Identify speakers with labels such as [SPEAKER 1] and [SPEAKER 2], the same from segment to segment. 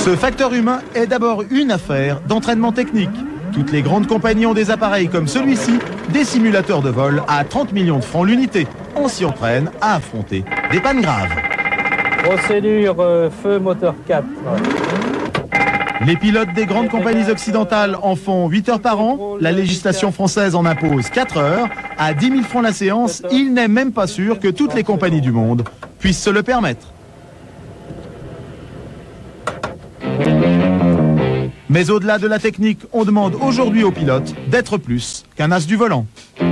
[SPEAKER 1] Ce facteur humain est d'abord une affaire d'entraînement technique. Toutes les grandes compagnies ont des appareils comme celui-ci, des simulateurs de vol à 30 millions de francs l'unité. On s'y entraîne à affronter des pannes graves.
[SPEAKER 2] Procédure feu moteur 4.
[SPEAKER 1] Les pilotes des grandes compagnies occidentales en font 8 heures par an. La législation française en impose 4 heures. À 10 000 francs la séance, il n'est même pas sûr que toutes les compagnies du monde puissent se le permettre. Mais au-delà de la technique, on demande aujourd'hui aux pilotes d'être plus qu'un as du volant.
[SPEAKER 3] Un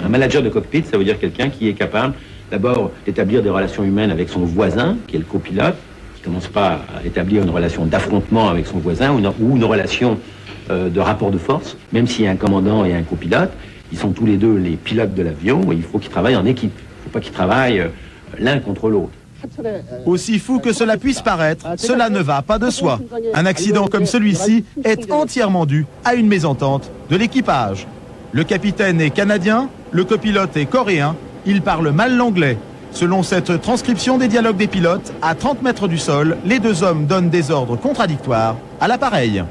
[SPEAKER 3] manager de cockpit, ça veut dire quelqu'un qui est capable d'abord d'établir des relations humaines avec son voisin, qui est le copilote, qui ne commence pas à établir une relation d'affrontement avec son voisin ou une relation de rapport de force, même s'il y a un commandant et un copilote, ils sont tous les deux les pilotes de l'avion et il faut qu'ils travaillent en équipe. Il ne faut pas qu'ils travaillent l'un contre l'autre.
[SPEAKER 1] Aussi fou que cela puisse paraître, cela ne va pas de soi. Un accident comme celui-ci est entièrement dû à une mésentente de l'équipage. Le capitaine est canadien, le copilote est coréen, il parle mal l'anglais. Selon cette transcription des dialogues des pilotes, à 30 mètres du sol, les deux hommes donnent des ordres contradictoires à l'appareil.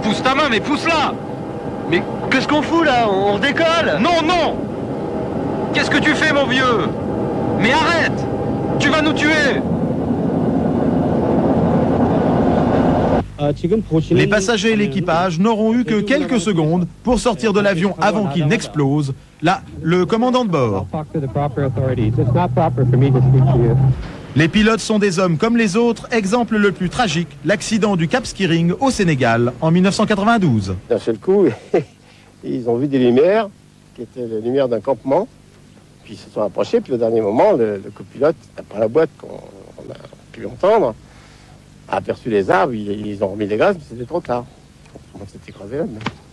[SPEAKER 4] Pousse ta main, mais pousse-la! Mais qu'est-ce qu'on fout là? On décolle? Non, non! Qu'est-ce que tu fais, mon vieux? Mais arrête! Tu vas nous tuer!
[SPEAKER 1] Les passagers et l'équipage n'auront eu que quelques secondes pour sortir de l'avion avant qu'il n'explose. Là, le commandant de bord. Les pilotes sont des hommes comme les autres. Exemple le plus tragique, l'accident du Cap Skiring au Sénégal en 1992.
[SPEAKER 5] D'un seul coup, ils ont vu des lumières, qui étaient les lumières d'un campement. Puis ils se sont approchés, puis au dernier moment, le copilote, après la boîte qu'on a pu entendre, a aperçu les arbres, ils ont remis les gaz, mais c'était trop tard. On s'est écrasé là.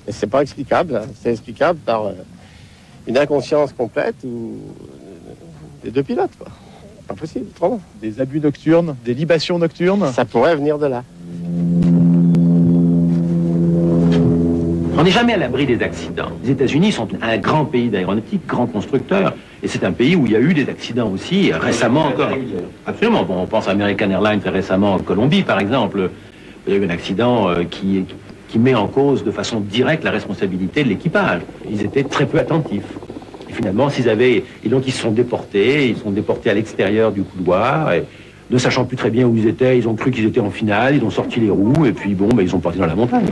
[SPEAKER 5] Et c'est pas explicable, hein. C'est explicable par une inconscience complète des deux pilotes, quoi. Pas possible, autrement.
[SPEAKER 1] Des abus nocturnes, des libations nocturnes.
[SPEAKER 5] Ça pourrait venir de là.
[SPEAKER 3] On n'est jamais à l'abri des accidents. Les États-Unis sont un grand pays d'aéronautique, grand constructeur, et c'est un pays où il y a eu des accidents aussi, récemment encore. Absolument. Bon, on pense à American Airlines très récemment en Colombie, par exemple. Il y a eu un accident qui met en cause de façon directe la responsabilité de l'équipage. Ils étaient très peu attentifs. Et finalement, et donc ils se sont déportés à l'extérieur du couloir, et ne sachant plus très bien où ils étaient, ils ont cru qu'ils étaient en finale, ils ont sorti les roues, et puis bon, ils sont partis dans la montagne.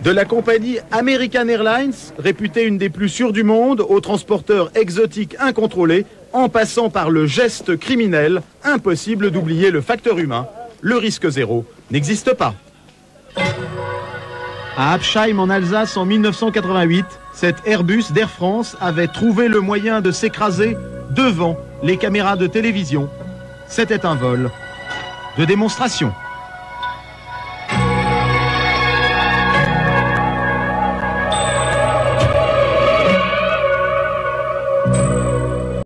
[SPEAKER 1] De la compagnie American Airlines, réputée une des plus sûres du monde, aux transporteurs exotiques incontrôlés, en passant par le geste criminel, impossible d'oublier le facteur humain. Le risque zéro n'existe pas. À Absheim en Alsace en 1988, cet Airbus d'Air France avait trouvé le moyen de s'écraser devant les caméras de télévision. C'était un vol de démonstration.